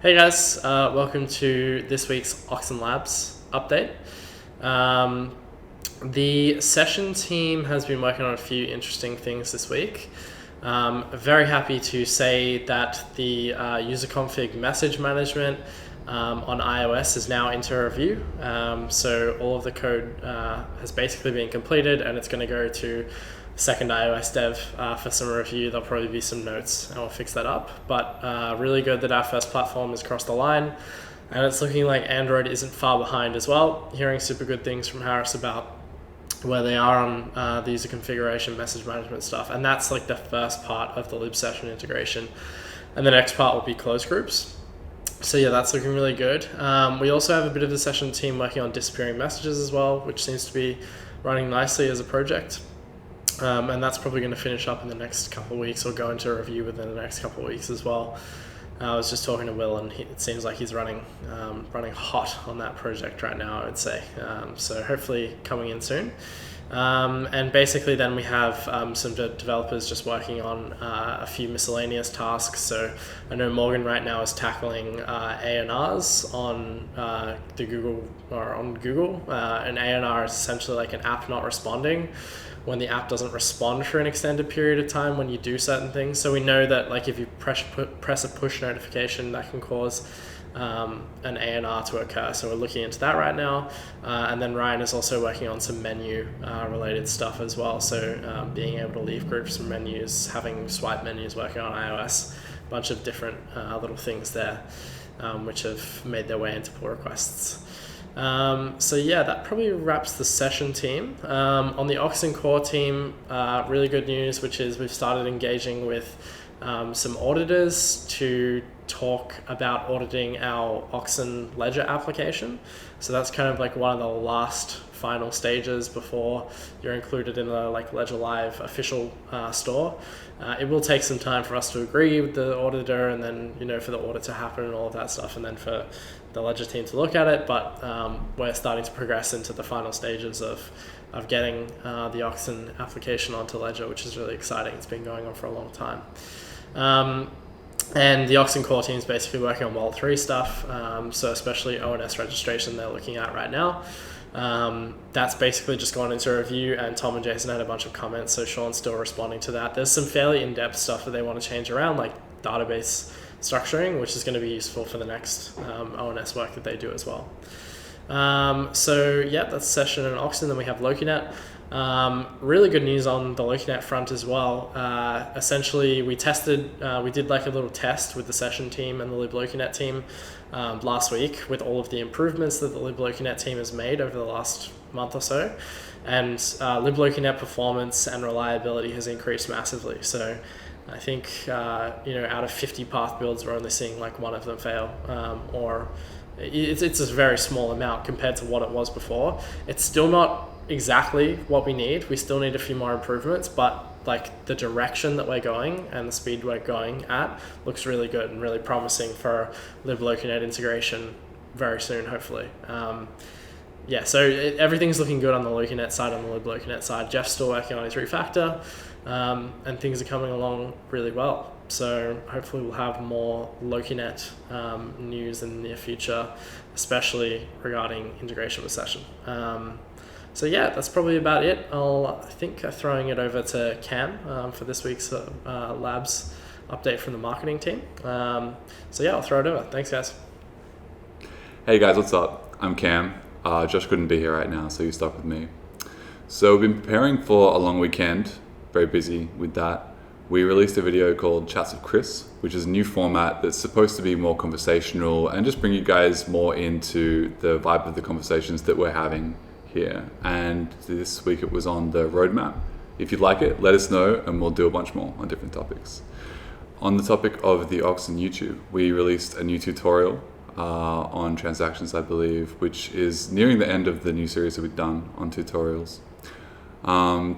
Hey guys, welcome to this week's Oxen Labs update. The session team has been working on a few interesting things this week. Very happy to say that the user config message management on iOS is now into review. So all of the code has basically been completed and it's going to go to second iOS dev for some review. There'll probably be some notes and we'll fix that up. But really good that our first platform has crossed the line, and it's looking like Android isn't far behind as well. Hearing super good things from Harris about where they are on the user configuration, message management stuff. And that's like the first part of the libsession integration. And the next part will be closed groups. So yeah, that's looking really good. We also have a bit of the session team working on disappearing messages as well, which seems to be running nicely as a project. And that's probably going to finish up in the next couple of weeks or go into review within the next couple of weeks as well. I was just talking to Will, and it seems like he's running hot on that project right now, I would say. So hopefully coming in soon. And basically then we have some developers just working on a few miscellaneous tasks. So I know Morgan right now is tackling ANRs on Google. An ANR is essentially like an app not responding when the app doesn't respond for an extended period of time when you do certain things. So we know that like if you press a push notification, that can cause an ANR to occur. So we're looking into that right now. And then Ryan is also working on some menu related stuff as well. So being able to leave groups from menus, having swipe menus working on iOS, a bunch of different little things there, which have made their way into pull requests. So yeah, that probably wraps the session team. On the Oxen core team, really good news, which is we've started engaging with some auditors to talk about auditing our Oxen Ledger application. So that's kind of like one of the last final stages before you're included in the like Ledger Live official store. It will take some time for us to agree with the auditor, and then for the audit to happen and all of that stuff, and then for the Ledger team to look at it. But we're starting to progress into the final stages of getting the Oxen application onto Ledger, which is really exciting. It's been going on for a long time. And the Oxen core team is basically working on Wallet 3 stuff, so especially ONS registration they're looking at right now. That's basically just gone into review, and Tom and Jason had a bunch of comments, so Sean's still responding to that. There's some fairly in-depth stuff that they want to change around, like database structuring, which is going to be useful for the next ONS work that they do as well. So yeah, that's session and Oxen. Then we have LokiNet. Really good news on the LokiNet front as well. Essentially, we did like a little test with the session team and the libLokiNet team last week with all of the improvements that the libLokiNet team has made over the last month or so. And libLokiNet performance and reliability has increased massively. So I think, out of 50 path builds, we're only seeing like one of them fail, or it's a very small amount compared to what it was before. It's still not exactly what we need. We still need a few more improvements, but like the direction that we're going and the speed we're going at looks really good and really promising for libLokiNet integration very soon, hopefully. So everything's looking good on the LokiNet side, on the libLokiNet side. Jeff's still working on his refactor, and things are coming along really well. So hopefully we'll have more LokiNet news in the near future, especially regarding integration with Session. So yeah, that's probably about it. I think throwing it over to Cam for this week's labs update from the marketing team. So yeah, I'll throw it over. Thanks, guys. Hey guys, what's up? I'm Cam. Josh couldn't be here right now, so you're stuck with me. So we've been preparing for a long weekend, very busy with that. We released a video called Chats with Chris, which is a new format that's supposed to be more conversational and just bring you guys more into the vibe of the conversations that we're having here. And this week it was on the roadmap. If you'd like it, let us know and we'll do a bunch more on different topics. On the topic of the Oxen YouTube, we released a new tutorial on transactions, I believe, which is nearing the end of the new series that we've done on tutorials.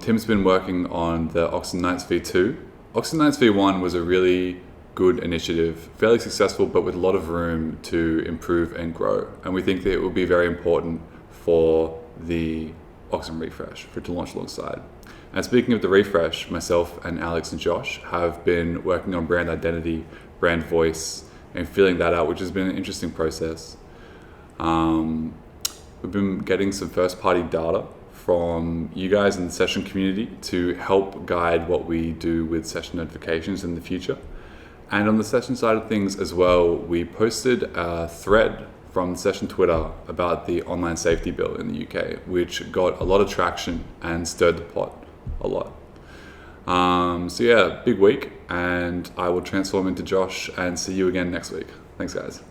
Tim's been working on the Oxen Nights V2. Oxen Nights V1 was a really good initiative, fairly successful, but with a lot of room to improve and grow. And we think that it will be very important for the Oxen refresh for it to launch alongside. And speaking of the refresh, myself and Alex and Josh have been working on brand identity, brand voice, and filling that out, which has been an interesting process. We've been getting some first-party data from you guys in the session community to help guide what we do with session notifications in the future. And on the session side of things as well, we posted a thread from the session Twitter about the online safety bill in the UK, which got a lot of traction and stirred the pot a lot. So yeah, big week, and I will transform into Josh and see you again next week. Thanks, guys.